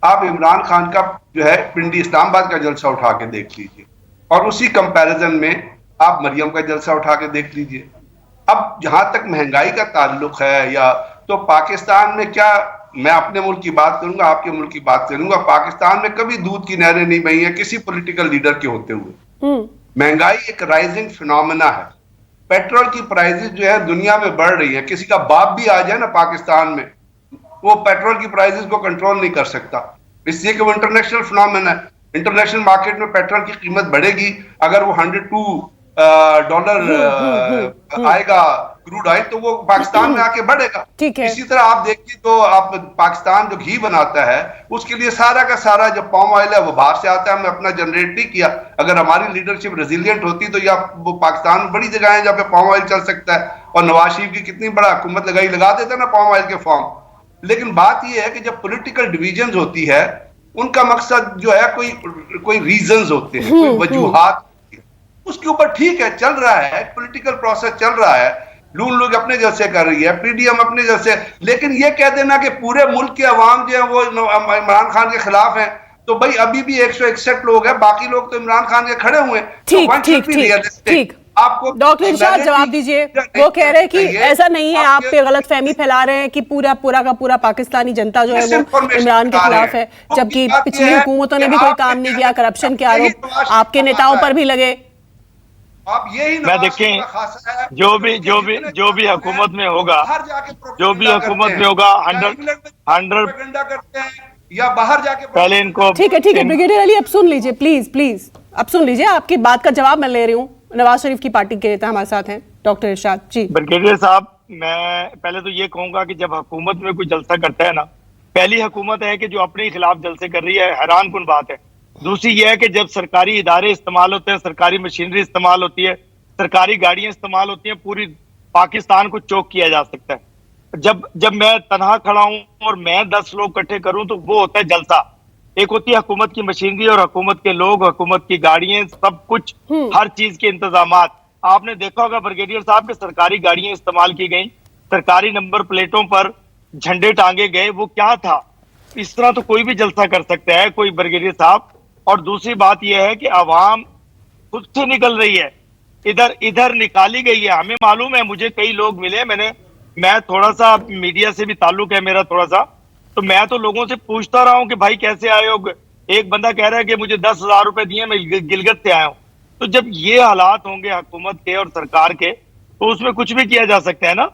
आप इमरान खान का जो है पिंडी इस्लामाबाद का जलसा उठा के देख लीजिए, और उसी कंपैरिजन में आप मरियम का जलसा उठा के देख लीजिए। अब जहां तक महंगाई का ताल्लुक है, या तो पाकिस्तान में क्या, मैं अपने मुल्क की बात करूंगा, आपके मुल्क की बात करूंगा, पाकिस्तान में कभी दूध की नहरें नहीं बही है किसी पॉलिटिकल लीडर के होते हुए। महंगाई एक राइजिंग फिनोमेना है। पेट्रोल की प्राइसेस जो है दुनिया में बढ़ रही है। किसी का बाप भी आ जाए ना पाकिस्तान में, वो पेट्रोल की प्राइसेस को कंट्रोल नहीं कर सकता, इसलिए कि वो इंटरनेशनल फिनोमेना है। इंटरनेशनल मार्केट में पेट्रोल की कीमत बढ़ेगी, अगर वो $102 आएगा क्रूड ऑयल, तो वो पाकिस्तान में आके बढ़ेगा। इसी तरह आप देखिए, तो आप पाकिस्तान जो घी बनाता है उसके लिए सारा का सारा जो पाम ऑयल है वो बाहर से आता है, हमने अपना जनरेट नहीं किया। अगर हमारी लीडरशिप रेजिलियंट होती तो या वो पाकिस्तान में बड़ी जगह है जहाँ पे पाम ऑयल चल सकता है, और नवाज शरीफ की कितनी बड़ा हुकूमत लगा देता ना पाम ऑयल के फॉर्म। लेकिन बात यह है कि जब पॉलिटिकल डिवीजन होती है, उनका मकसद जो है कोई रीजंस होते हैं, कोई वजूहात, उसके ऊपर ठीक है चल रहा है, पॉलिटिकल प्रोसेस चल रहा है, नून लोग अपने जैसे कर रही है, पीडीएम अपने जैसे। लेकिन ये कह देना कि पूरे मुल्क के अवाम जो है वो इमरान खान के खिलाफ हैं, तो भाई अभी भी 161 लोग हैं, बाकी लोग तो इमरान खान के खड़े हुए हैं। ठीक, आपको डॉक्टर इरशाद जवाब दीजिए। वो कह रहे हैं कि ऐसा नहीं है, आप पे गलत फहमी फैला रहे हैं कि पूरा का पूरा पाकिस्तानी जनता जो है वो इमरान के खिलाफ है, जबकि पिछली हुकूमतों ने भी कोई काम नहीं किया, करप्शन के आरोप आपके नेताओं पर भी लगे। आप यही मैं देखें, जो भी हुकूमत में होगा, जो भी हुकूमत में होगा 100 करते हैं या बाहर जाके पहले इनको। ठीक है ब्रिगेडियर अली, अब सुन लीजिए प्लीज अब सुन लीजिए, आपकी बात का जवाब मैं ले रही हूँ। नवाज शरीफ की पार्टी के नेता हमारे साथ हैं डॉक्टर इरशाद जी। ब्रिगेडियर साहब, मैं पहले तो ये कहूंगा कि जब हुकूमत में कोई जलसा करता है ना, पहली हुकूमत है कि जो अपने खिलाफ जलसे कर रही है, हैरान कुन बात है। दूसरी यह है कि जब सरकारी इदारे इस्तेमाल होते हैं, सरकारी मशीनरी इस्तेमाल होती है, सरकारी गाड़ियां इस्तेमाल होती हैं, पूरी पाकिस्तान को चौक किया जा सकता है। जब मैं तनहा खड़ा हूं और मैं 10 लोग इकट्ठे करूं तो वो होता है जलसा। एक होती है हुकूमत की मशीनरी और हुकूमत के लोग, हुकूमत की गाड़ियां, सब कुछ, हर चीज के इंतजामात। आपने देखा होगा ब्रिगेडियर साहब के सरकारी गाड़ियां इस्तेमाल की गई, सरकारी नंबर प्लेटों पर झंडे टांगे गए, वो क्या था? इस तरह तो कोई भी जलसा कर सकता है कोई, ब्रिगेडियर साहब। और दूसरी बात यह है कि आवाम खुद से निकल रही है, इधर निकाली गई है। हमें मालूम है, मुझे कई लोग मिले, मैं थोड़ा सा मीडिया से भी ताल्लुक है मेरा थोड़ा सा, तो मैं तो लोगों से पूछता रहा हूं कि भाई कैसे आए हो। एक बंदा कह रहा है कि मुझे 10,000 रुपए दिए, मैं गिलगित से आया हूं। तो जब ये हालात होंगे हुकूमत के और सरकार के, तो उसमें कुछ भी किया जा सकता है ना।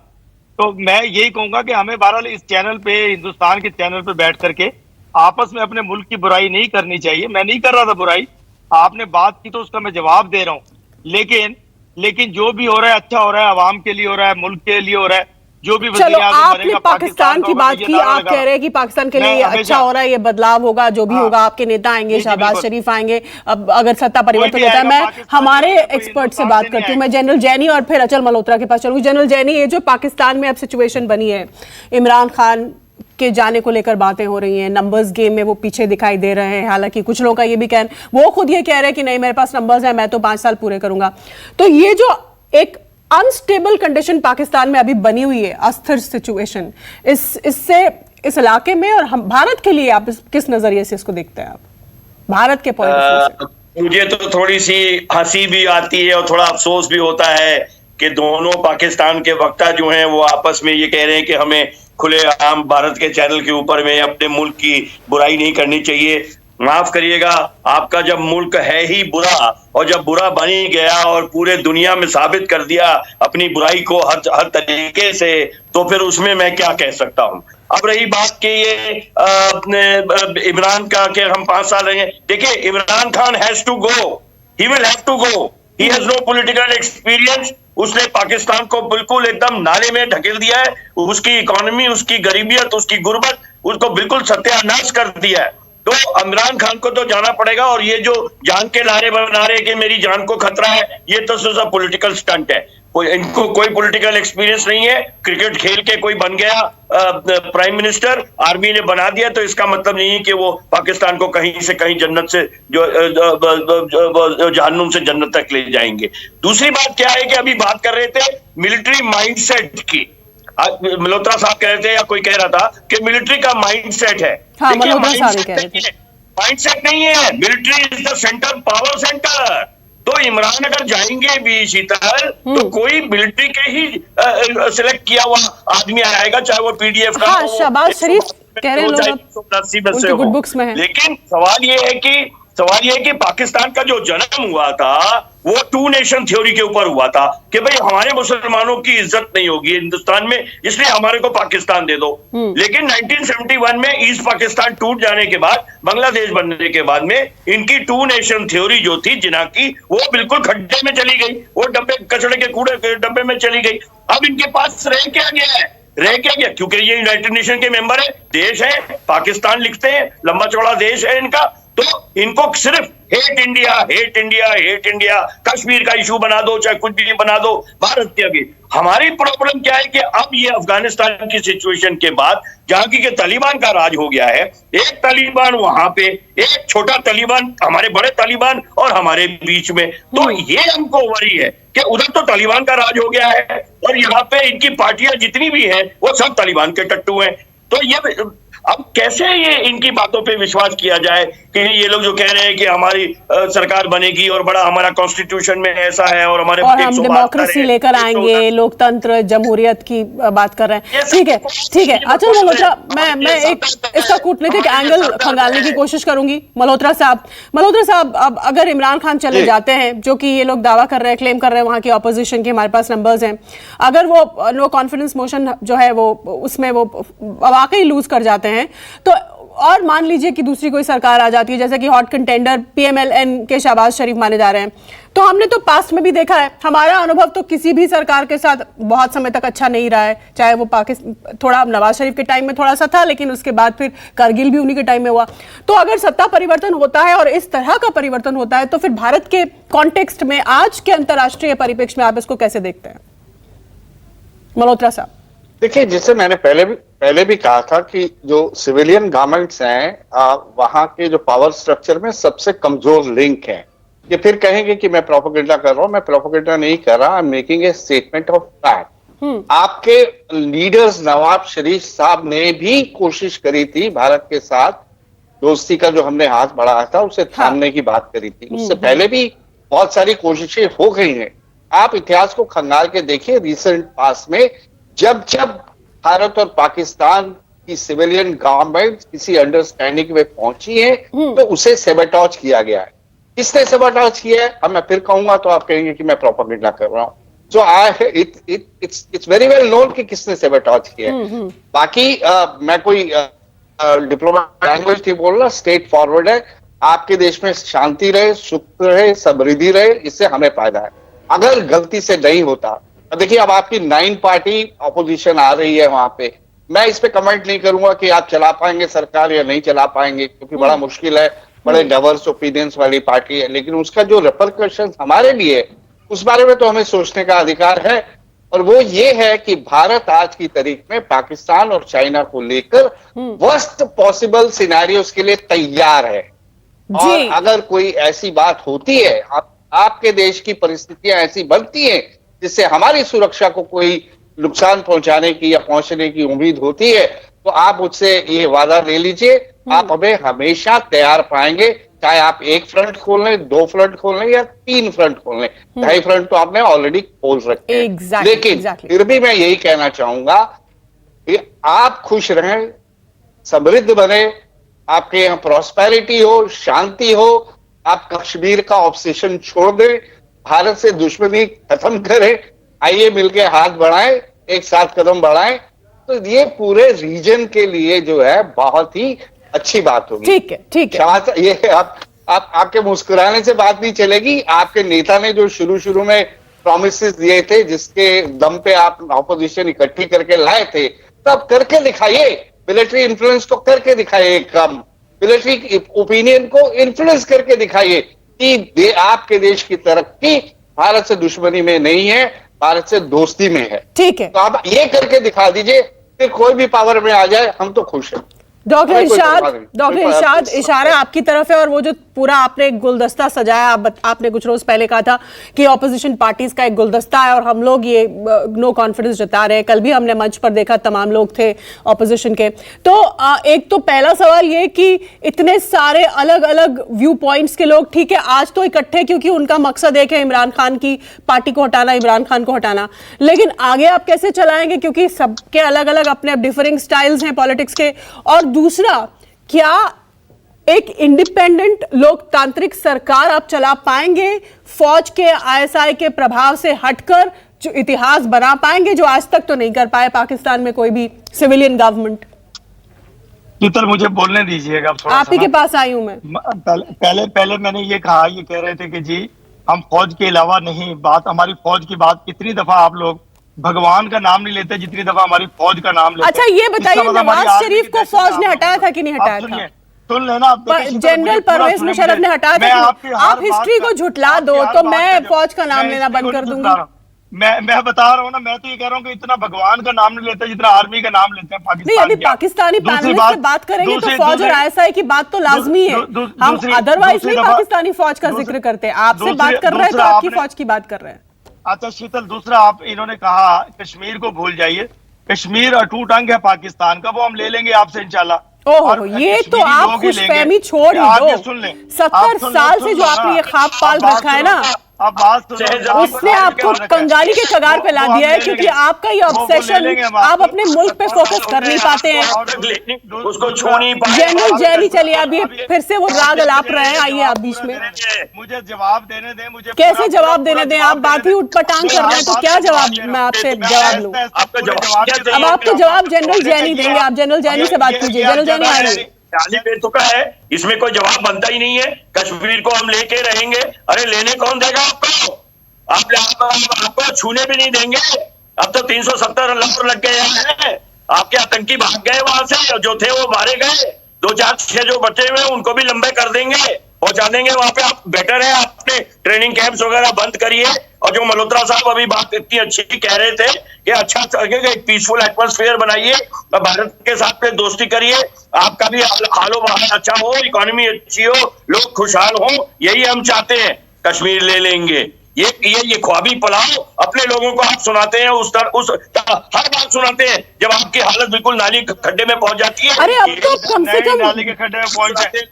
तो मैं यही कहूंगा कि हमें बहरहाल इस चैनल पे, हिंदुस्तान के चैनल पे बैठ करके आपस में अपने मुल्क की बुराई नहीं करनी चाहिए। मैं नहीं कर रहा था बुराई, आपने बात की तो उसका मैं जवाब दे रहा हूं। लेकिन जो भी हो रहा है अच्छा हो रहा है, आवाम के लिए हो रहा है, मुल्क के लिए हो रहा है। जो भी चलो, वज़ीर-ए-आज़म आपने बनेगा, पाकिस्तान की का बात होगा, की, ये नारा आप कह रहे हैं कि पाकिस्तान के लिए मैं ये हमेशा- अच्छा हो रहा है, ये बदलाव होगा, जो भी हाँ। होगा, आपके नेता आएंगे, जी, शहबाज बिल्कुल। शरीफ आएंगे, अब अगर सत्ता परिवर्तन भी होता है। आएगा, मैं पाकिस्तान हमारे में कोई एक्सपर्ट से हिंदुस्तान बात से करती नहीं हूँ, मैं जनरल जैनी और फिर अचल मल्होत्रा के पास चलूंगी। जनरल जैनी, ये जो पाकिस्तान में अब सिचुएशन बनी है, इमरान खान के जाने को लेकर बातें हो रही हैं, नंबर्स गेम में वो पीछे दिखाई दे रहे हैं, हालांकि कुछ लोगों का ये भी वो खुद ये कह रहे हैं कि नहीं, मेरे पास नंबर्स हैं, मैं तो 5 साल पूरे करूंगा। तो ये जो एक अनस्टेबल कंडीशन पाकिस्तान में अभी बनी हुई है, अस्थिर सिचुएशन, इससे इस इलाके में और हम भारत के लिए आप किस नजरिए से इसको देखते हैं, आप भारत के पॉइंट ऑफ व्यू से? मुझे तो थोड़ी सी हंसी भी आती है और थोड़ा अफसोस भी होता है कि दोनों पाकिस्तान के वक्ता जो हैं वो आपस में ये कह रहे हैं कि हमें खुलेआम भारत के चैनल के ऊपर में अपने मुल्क की बुराई नहीं करनी चाहिए। माफ करिएगा, आपका जब मुल्क है ही बुरा और जब बुरा बन ही गया और पूरे दुनिया में साबित कर दिया अपनी बुराई को हर तरीके से, तो फिर उसमें मैं क्या कह सकता हूं। अब रही बात कि ये इमरान का कि हम 5 साल रहेंगे, देखिए Imran Khan has to go, he will have to go, he has no political experience. उसने पाकिस्तान को बिल्कुल एकदम नाले में ढकेल दिया है, उसकी इकोनॉमी, उसकी गरीबियत, उसकी गुर्बत, उसको बिल्कुल सत्यानाश कर दिया है। तो इमरान खान को तो जाना पड़ेगा। और ये जो जान के नारे बना रहे कि मेरी जान को खतरा है, ये तो सिर्फ पॉलिटिकल स्टंट है। इनको कोई पॉलिटिकल एक्सपीरियंस नहीं है। क्रिकेट खेल के कोई बन गया प्राइम मिनिस्टर, आर्मी ने बना दिया, तो इसका मतलब नहीं है कि वो पाकिस्तान को कहीं से कहीं जन्नत से जहन्नुम से जन्नत तक ले जाएंगे। दूसरी बात क्या है कि अभी बात कर रहे थे मिलिट्री माइंडसेट की, मल्होत्रा साहब कह रहे थे या कोई कह रहा था कि मिलिट्री का माइंडसेट है। हाँ, मल्होत्रा साहब ही कह रहे थे। माइंडसेट नहीं है, military is the centre, power centre. तो इमरान अगर जाएंगे भी शीतल, तो कोई मिलिट्री के ही सिलेक्ट किया हुआ आदमी आएगा, चाहे वो पीडीएफ का हाँ, शहबाज शरीफ कह रहे हैं लोग, 180 में से उनके गुड हो। बुक्स में है। लेकिन सवाल ये है कि पाकिस्तान का जो जन्म हुआ था वो 2 नेशन थ्योरी के ऊपर हुआ था कि भाई हमारे मुसलमानों की इज्जत नहीं होगी हिंदुस्तान में, इसलिए हमारे को पाकिस्तान दे दो। लेकिन 1971 में ईस्ट पाकिस्तान टूट जाने के बाद, बांग्लादेश बनने के बाद में इनकी 2 नेशन थ्योरी जो थी जिना की, वो बिल्कुल खड्डे में चली गई, वो डब्बे कचड़े के कूड़े के डब्बे में चली गई। अब इनके पास रह क्या गया, क्योंकि ये यूनाइटेड नेशन के मेंबर है, देश है, पाकिस्तान लिखते हैं, लंबा चौड़ा देश है इनका, तो इनको सिर्फ हेट इंडिया, कश्मीर का इशू बना दो, चाहे कुछ भी बना दो, भारत के आगे। हमारी प्रॉब्लम क्या है कि अब ये अफगानिस्तान की सिचुएशन के बाद जहां की तालिबान का राज हो गया है, एक तालिबान वहां पे, एक छोटा तालिबान, हमारे बड़े तालिबान और हमारे बीच में, तो ये हमको वरी है कि उधर तो तालिबान का राज हो गया है और यहाँ पे इनकी पार्टियां जितनी भी हैं वो सब तालिबान के टट्टू हैं। तो ये अब कैसे ये इनकी बातों पे विश्वास किया जाए कि ये लोग जो कह रहे हैं कि हमारी सरकार बनेगी और बड़ा हमारा कॉन्स्टिट्यूशन में ऐसा है और हमारे और हम डेमोक्रेसी लेकर आएंगे, लोकतंत्र, जमहूरियत की बात कर रहे हैं। ठीक है। अच्छा मल्होत्रा, मैं एक इसका कूटनीतिक एंगल खंगालने की कोशिश करूंगी। मल्होत्रा साहब, अब अगर इमरान खान चले जाते हैं, जो कि ये लोग दावा कर रहे हैं, क्लेम कर रहे हैं वहां की ऑपोजिशन के, हमारे पास नंबर्स हैं, अगर वो नो कॉन्फिडेंस मोशन जो है वो उसमें वो वाकई लूज कर जाते हैं, तो और मान लीजिए कि दूसरी कोई सरकार आ जाती है, जैसे कि हॉट कंटेंडर पीएमएलएन के शहबाज शरीफ माने जा रहे हैं, तो हमने तो पास्ट में भी देखा है, हमारा अनुभव तो किसी भी सरकार के साथ बहुत समय तक अच्छा नहीं रहा है, चाहे वो पाकिस्तान थोड़ा नवाज शरीफ के टाइम में थोड़ा सा था, लेकिन उसके बाद फिर करगिल भी उन्हीं के टाइम में हुआ। तो अगर सत्ता परिवर्तन होता है और इस तरह का परिवर्तन होता है, तो फिर भारत के कॉन्टेक्स्ट में, आज के अंतर्राष्ट्रीय परिप्रेक्ष्य में आप इसको कैसे देखते हैं मल्होत्रा साहब? देखिए, जिसे मैंने पहले भी कहा था कि जो सिविलियन गवर्नमेंट्स हैं वहां के जो पावर स्ट्रक्चर में सबसे कमजोर लिंक है। ये फिर कहेंगे कि मैं प्रोपेगेंडा कर रहा हूं, मैं प्रोपेगेंडा नहीं कर रहा, I am making a statement of fact. आपके लीडर्स नवाज शरीफ साहब ने भी कोशिश करी थी भारत के साथ दोस्ती का जो हमने हाथ बढ़ाया था उसे थामने की बात करी थी। उससे पहले भी बहुत सारी कोशिशें हो गई हैं। आप इतिहास को खंगाल के देखिए, रिसेंट पास में जब भारत और पाकिस्तान की सिविलियन गवर्नमेंट किसी अंडरस्टैंडिंग में पहुंची है, तो उसे सेबोटेज किया गया है। किसने सेबोटेज किया है? अब मैं फिर कहूंगा तो आप कहेंगे कि मैं प्रोपेगेंडा कर रहा हूं। So it's very well known कि किसने सेबोटाज किया है। बाकी मैं कोई डिप्लोमेटिक लैंग्वेज नहीं बोल रहा, स्ट्रेट फॉरवर्ड है। आपके देश में शांति रहे, सुख रहे, समृद्धि रहे, इससे हमें फायदा है। अगर गलती से नहीं होता, देखिए अब आपकी 9 पार्टी ऑपोजिशन आ रही है वहां पे, मैं इस पे कमेंट नहीं करूंगा कि आप चला पाएंगे सरकार या नहीं चला पाएंगे, क्योंकि बड़ा मुश्किल है, बड़े डाइवर्स ओपिनियंस वाली पार्टी है। लेकिन उसका जो रिपरकशन हमारे लिए, उस बारे में तो हमें सोचने का अधिकार है। और वो ये है कि भारत आज की तारीख में पाकिस्तान और चाइना को लेकर वर्स्ट पॉसिबल सिनेरियोस के लिए तैयार है। और अगर कोई ऐसी बात होती है, आपके देश की परिस्थितियां ऐसी बनती हैं जिससे हमारी सुरक्षा को कोई नुकसान पहुंचाने की या पहुंचने की उम्मीद होती है, तो आप मुझसे ये वादा ले लीजिए, आप हमें हमेशा तैयार पाएंगे। चाहे आप 1 फ्रंट खोल लें, 2 फ्रंट खोल लें या 3 फ्रंट खोल लें, 2.5 फ्रंट तो आपने ऑलरेडी खोल रखे हैं। लेकिन फिर भी मैं यही कहना चाहूंगा कि आप खुश रहें, समृद्ध बने, आपके यहाँ प्रॉस्पेरिटी हो, शांति हो, आप कश्मीर का ऑब्सेशन छोड़ दें, भारत से दुश्मनी खत्म करें, आइए मिलके हाथ बढ़ाएं, एक साथ कदम बढ़ाएं, तो ये पूरे रीजन के लिए जो है बहुत ही अच्छी बात होगी। ठीक है, ठीक है। ये आपके मुस्कुराने से बात नहीं चलेगी। आपके नेता ने जो शुरू में प्रॉमिसेस दिए थे, जिसके दम पे आप ऑपोजिशन इकट्ठी करके लाए थे, तब करके दिखाइए। मिलिट्री इन्फ्लुएंस को करके दिखाइए, कम मिलिट्री ओपिनियन को इन्फ्लुएंस करके दिखाइए कि आपके देश की तरक्की भारत से दुश्मनी में नहीं है, भारत से दोस्ती में है। ठीक है, तो आप ये करके दिखा दीजिए, फिर कोई भी पावर में आ जाए, हम तो खुश हैं। डॉक्टर इरशाद, इशारा आपकी तरफ है। और वो जो पूरा आपने एक गुलदस्ता सजाया, आपने कुछ रोज पहले कहा था कि ऑपोजिशन पार्टीज का एक गुलदस्ता है और हम लोग ये नो कॉन्फिडेंस जता रहे हैं। कल भी हमने मंच पर देखा, तमाम लोग थे ऑपोजिशन के। तो एक तो पहला सवाल ये कि इतने सारे अलग अलग व्यू पॉइंट्स के लोग, ठीक है, आज तो इकट्ठे क्योंकि उनका मकसद एक है इमरान खान की पार्टी को हटाना, इमरान खान को हटाना, लेकिन आगे आप कैसे चलाएंगे? क्योंकि सबके अलग अलग अपने डिफरिंग स्टाइल्स हैं पॉलिटिक्स के। और दूसरा, क्या एक इंडिपेंडेंट लोकतांत्रिक सरकार आप चला पाएंगे फौज के, आईएसआई के प्रभाव से हटकर, जो इतिहास बना पाएंगे जो आज तक तो नहीं कर पाए पाकिस्तान में कोई भी सिविलियन गवर्नमेंट? शीतल, मुझे बोलने दीजिएगा थोड़ा। आप ही के पास आई हूं मैं। पहले मैंने ये कहा, ये कह रहे थे कि जी हम फौज के अलावा नहीं, बात हमारी फौज की बात कितनी दफा आप लोग भगवान का नाम नहीं लेते जितनी दफा हमारी फौज का नाम लेते। अच्छा, ये बताइए, नवाज शरीफ को फौज ने हटाया था कि नहीं हटाया था? सुन लेना, जनरल परवेज मुशर्रफ ने हटाया था। आप हिस्ट्री को झुटला दो तो मैं फौज का नाम लेना बंद कर दूंगी। मैं बता रहा हूँ ना, मैं तो ये कह रहा हूँ कि इतना भगवान का नाम नहीं लेते जितना आर्मी का नाम लेते हैं पाकिस्तान। नहीं, अभी पाकिस्तानी पैनल से बात करेंगे तो फौज और आईएसआई की बात तो लाजमी है। हम अदरवाइज नहीं पाकिस्तानी फौज का जिक्र करते। आपसे बात कर रहे हैं तो आपकी फौज की बात कर रहे हैं। अच्छा शीतल, दूसरा आप इन्होंने कहा कश्मीर को भूल जाइए। कश्मीर अटूट अंग है पाकिस्तान का, वो हम ले लेंगे आपसे इंशाल्लाह। ओहो, ये तो आप खुशफहमी छोड़ ही दो। 70 साल से जो आपने ये ख्वाब पाल रखा है ना, अब बात उसने आपको कंगाली के कगार पे ला दिया है, क्योंकि आपका ये ऑब्सेशन, आप अपने मुल्क पे फोकस कर नहीं पाते हैं। उसको छू नहीं पाए। जनरल जैनी, चलिए अब ये फिर से वो राग अलाप रहे हैं, आइए आप बीच में। मुझे जवाब देने दें। मुझे कैसे जवाब देने दें? आप बात ही उठपटांग कर रहे हैं तो क्या जवाब मैं आपसे जवाब लूं? अब आपको जवाब जनरल जैनी देंगे। आप जनरल जैनी से बात कीजिए। जनरल जैनी आइए। जाली दे चुका है, इसमें कोई जवाब बनता ही नहीं है। कश्मीर को हम लेके रहेंगे। अरे लेने कौन देगा आपको? आपको छूने भी नहीं देंगे। अब तो 370 लग गए हैं। आपके आतंकी भाग गए वहां से, जो थे वो मारे गए। 2-4-6 जो बचे हुए हैं उनको भी लंबे कर देंगे, पहुंचा देंगे वहां पे। आप बेटर है अपने ट्रेनिंग कैंप्स वगैरह बंद करिए। और जो मल्होत्रा साहब अभी बात इतनी अच्छी कह रहे थे कि अच्छा एक पीसफुल एटमॉस्फेयर बनाइए, भारत के साथ में दोस्ती करिए, आपका भी हालो बहाल अच्छा हो, इकोनॉमी अच्छी हो, लोग खुशहाल हो, यही हम चाहते हैं। कश्मीर ले लेंगे, ये ख्वाबी पलाओ अपने लोगों को आप सुनाते हैं। हर बात सुनाते हैं जब आपकी हालत बिल्कुल नाली खड्डे में पहुंच जाती है। अरे अब तो कम से कम नाली के खड्डे में पहुंच जाते हैं।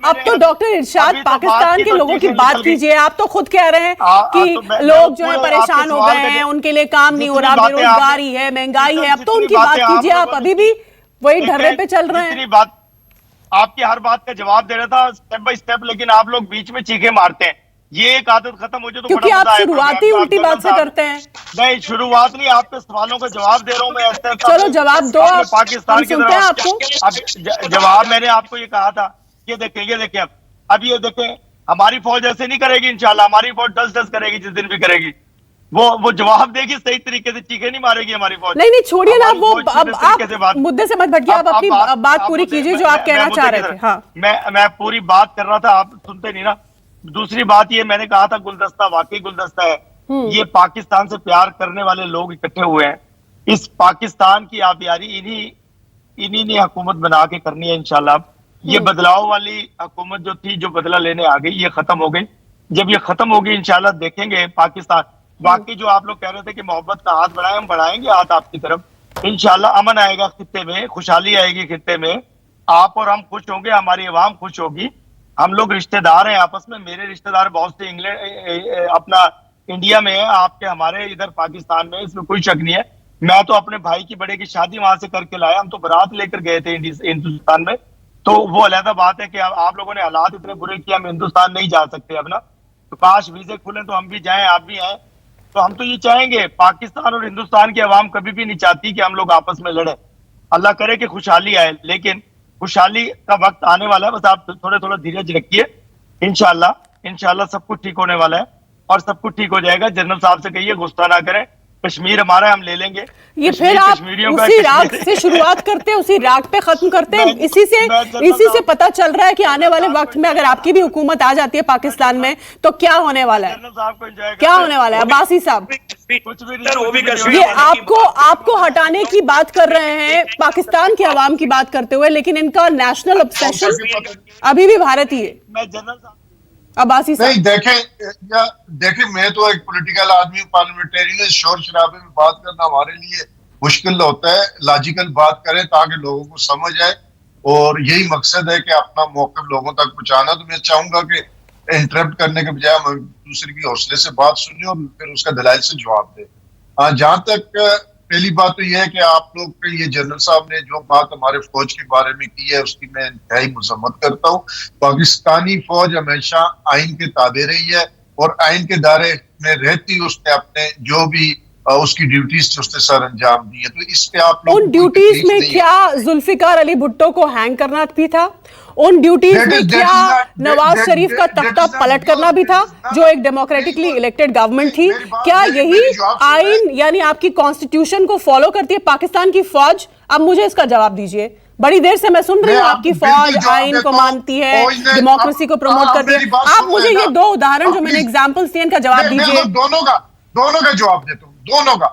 अब तो डॉक्टर इरशाद पाकिस्तान के लोगों की बात कीजिए। आप तो खुद कह रहे हैं कि लोग जो है परेशान हो गए हैं, उनके लिए काम नहीं हो रहा, बेरोजगारी है, महंगाई है। अब तो उनकी बात कीजिए। आप अभी भी वही ढर्रे पे चल रहे हैं। आपकी हर बात का जवाब दे रहा था स्टेप बाय स्टेप, लेकिन आप लोग बीच में चीखे मारते हैं। ये एक आदत खत्म हो जाए तो क्योंकि बड़ा आप मजा आए शुरुआत ही प्रोग्राम का। उल्टी बात से साहब, करते हैं। नहीं शुरुआत नहीं, आपके सवालों का जवाब दे रहा हूँ मैं। ऐसे चलो जवाब दो आपने आप, पाकिस्तान हम की सुनते हैं तरफ आपको। अब जवाब मैंने आपको ये कहा था, ये देखें अब ये देखें, हमारी फौज ऐसे नहीं करेगी इंशाल्लाह, हमारी फौज डस करेगी जिस दिन भी करेगी, वो जवाब देगी सही तरीके से, चीखे नहीं मारेगी हमारी फौज। नहीं छोड़िए ना, हमारी वो फौज अब सीधे तरीके से आप मुद्दे से मत भटकिए, आप अपनी बात पूरी कीजिए जो आप कहना चाह रहे थे। हाँ, मैं पूरी बात कर रहा था, आप सुनते नहीं ना। दूसरी बात ये मैंने कहा था, गुलदस्ता वाकई गुलदस्ता है। ये पाकिस्तान से प्यार करने वाले लोग इकट्ठे हुए हैं। इस पाकिस्तान की आबियारी इन्हीं ने हुकूमत बना के करनी है इंशाल्लाह। ये बदलाव वाली हुकूमत जो थी, जो बदला लेने आ गई, ये खत्म हो गई। जब ये खत्म होगी इंशाल्लाह देखेंगे पाकिस्तान। बाकी जो आप लोग कह रहे थे कि मोहब्बत का हाथ बढ़ाए, हम बढ़ाएंगे हाथ आपकी तरफ इंशाल्लाह। अमन आएगा खित्ते में, खुशहाली आएगी खित्ते में, आप और हम खुश होंगे, हमारी अवाम खुश होगी। हम लोग रिश्तेदार हैं आपस में, मेरे रिश्तेदार बहुत से इंग्लैंड अपना इंडिया में है, आपके हमारे इधर पाकिस्तान में, इसमें कोई शक नहीं है। मैं तो अपने भाई की बड़े की शादी वहां से करके लाया, हम तो बारात लेकर गए थे हिंदुस्तान में। तो वो अलग बात है कि आप लोगों ने हालात इतने बुरे किए, हम हिंदुस्तान नहीं जा सकते अब ना। तो काश वीजे खुले तो हम भी जाएं, आप भी आए। तो हम तो ये चाहेंगे, पाकिस्तान और हिंदुस्तान की आवाम कभी भी नहीं चाहती कि हम लोग आपस में लड़े। अल्लाह करे कि खुशहाली आए, लेकिन खुशहाली का वक्त आने वाला है। बस आप थोड़ा धीरज रखिए, इंशाल्लाह सब कुछ ठीक होने वाला है और सब कुछ ठीक हो जाएगा। जनरल साहब से कहिए गुस्सा ना करें, कश्मीर हमारा है, हम ले लेंगे। ये फिर आप उसी राग से शुरुआत करते हैं, उसी राग पे खत्म करते हैं। इसी से पता चल रहा है कि आने वाले वक्त में अगर आपकी भी हुकूमत आ जाती है पाकिस्तान में तो क्या होने वाला है, क्या होने वाला है। अब्बासी साहब, ये आपको हटाने की बात कर रहे हैं पाकिस्तान की आवाम की बात करते हुए, लेकिन इनका नेशनल ऑब्सेशन अभी भी भारतीय है। मैं जनरल साहब अब्बासी साहब, नहीं देखें मैं तो एक पॉलिटिकल आदमी, पार्लियामेंटेरियन, शोर शराबे में बात करना हमारे लिए मुश्किल होता है। लॉजिकल बात करें ताकि लोगों को समझ आए, और यही मकसद है कि अपना मौक़िफ़ लोगों तक पहुंचाना। तो मैं चाहूंगा कि इंटरप्ट करने के बजाय हम दूसरे की हौसले से बात सुनिए और फिर उसका दलाइल से जवाब दें। जहां तक पहली बात तो यह है कि आप लोग के ये जनरल साहब ने जो बात हमारे फौज के बारे में की है उसकी मैं इंतहाई मजम्मत करता हूँ। पाकिस्तानी फौज हमेशा आइन के ताबे रही है और आइन के दायरे में रहती उसने अपने जो भी उसकी ड्यूटीज उसने सर अंजाम दी है। तो इस पे आप लोग उन ड्यूटीज में क्या जुल्फिकार अली भुट्टो को हैंग करना भी था? उन ड्यूटीज में क्या नवाज शरीफ का तख्ता पलट करना भी था, जो एक डेमोक्रेटिकली इलेक्टेड गवर्नमेंट थी? क्या यही आइन यानी आपकी कॉन्स्टिट्यूशन को फॉलो करती है पाकिस्तान की फौज? अब मुझे इसका जवाब दीजिए। बड़ी देर से मैं सुन रही हूँ आपकी फौज आइन को मानती है, डेमोक्रेसी को प्रमोट करती है। आप मुझे ये दो उदाहरण जो मैंने एग्जाम्पल्स दिए इनका जवाब दीजिए। दोनों का जवाब देता हूँ, दोनों का।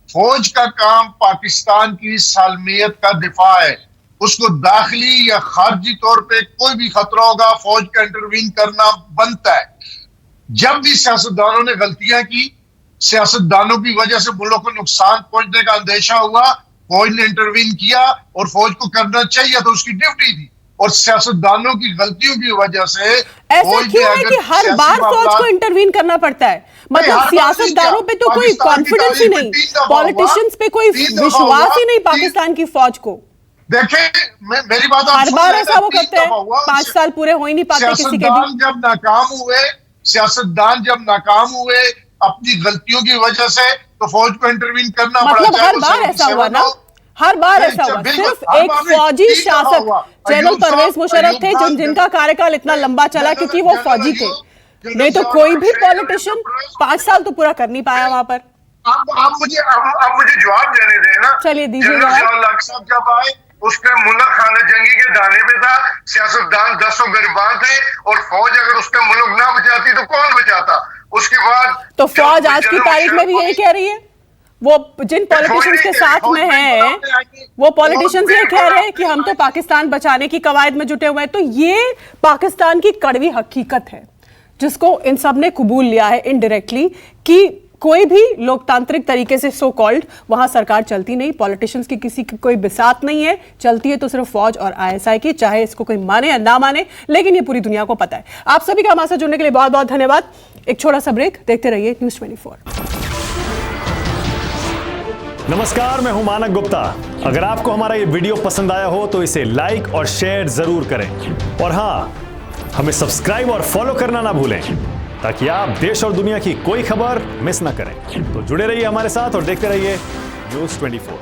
फौज का काम पाकिस्तान की सालमियत का दिफा है। उसको दाखिली या खारजी तौर पे कोई भी खतरा होगा, फौज का इंटरवीन करना बनता है। जब भी सियासतदानों ने गलतियां की, सियासतदानों की वजह से मुल्क को नुकसान पहुंचने का अंदेशा हुआ, फौज ने इंटरवीन किया और फौज को करना चाहिए तो उसकी ड्यूटी थी। और सियासतदानों की गलतियों की वजह से ऐसा क्यों है कि हर बार फौज को इंटरवीन करना पड़ता है? मतलब सियासतदानों पे तो कोई कॉन्फिडेंस ही नहीं, पॉलिटिशियंस पे कोई विश्वास ही नहीं पाकिस्तान की फौज को। देखें मेरी बात हर बार ऐसा वो करते हैं, 5 साल पूरे हो ही नहीं पाते किसी के भी। जब नाकाम हुए, सियासतदान जब नाकाम हुए अपनी गलतियों की वजह से, तो फौज को इंटरवीन करना पड़ा। मतलब हर बार ऐसा हुआ ना, हर बार ऐसा हुआ। सिर्फ एक फौजी शासक जनरल परवेज मुशर्रफ थे जिनका कार्यकाल इतना लंबा चला क्योंकि वो फौजी थे, नहीं तो कोई भी पॉलिटिशियन 5 साल तो पूरा कर नहीं पाया वहां पर। आप मुझे जवाब देने दें ना। चलिए दीजिए जवाब। जब आए उसके मुल्क खाना जंगी के दाने पे था, सियासतदान 10 गिरबान थे और फौज अगर उसके मुल्क ना बचाती तो कौन बचाता? उसके बाद तो फौज आज की तारीख में भी यही कह रही है। वो जिन पॉलिटिशियंस के साथ में हैं, वो पॉलिटिशियंस ये कह रहे हैं कि हम तो पाकिस्तान बचाने की कवायद में जुटे हुए हैं। तो ये पाकिस्तान की कड़वी हकीकत है जिसको इन सब ने कबूल लिया है इनडायरेक्टली कि कोई भी लोकतांत्रिक तरीके से सो कॉल्ड वहां सरकार चलती नहीं, पॉलिटिशियंस की किसी की कोई बिसात नहीं है, चलती है तो सिर्फ फौज और आईएसआई की, चाहे इसको कोई माने या ना माने, लेकिन ये पूरी दुनिया को पता है। आप सभी का हमारे साथ जुड़ने के लिए बहुत बहुत धन्यवाद। एक छोटा सा ब्रेक, देखते रहिए न्यूज़ 24। नमस्कार, मैं हूं मानक गुप्ता। अगर आपको हमारा ये वीडियो पसंद आया हो तो इसे लाइक और शेयर जरूर करें, और हां, हमें सब्सक्राइब और फॉलो करना ना भूलें। ताकि आप देश और दुनिया की कोई खबर मिस ना करें। तो जुड़े रहिए हमारे साथ और देखते रहिए न्यूज़ 24।